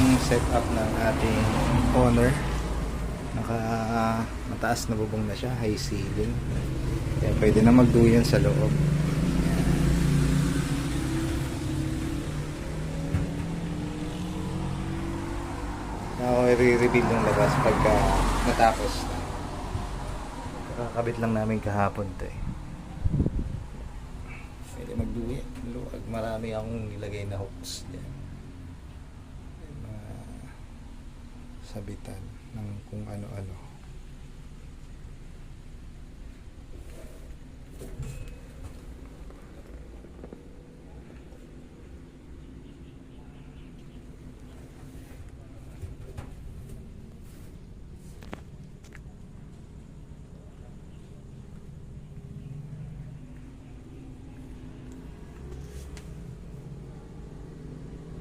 yung setup ng ating Honor. Naka mataas na bubong na siya, high ceiling. Kaya pwede na magduyan sa loob. Ako i-reveal yung labas pagka natapos na. Kakabit lang namin kahapon to eh. Pwede magduyan. Luwag, marami akong nilagay na hooks dyan. Mga sabitan ng kung ano-ano.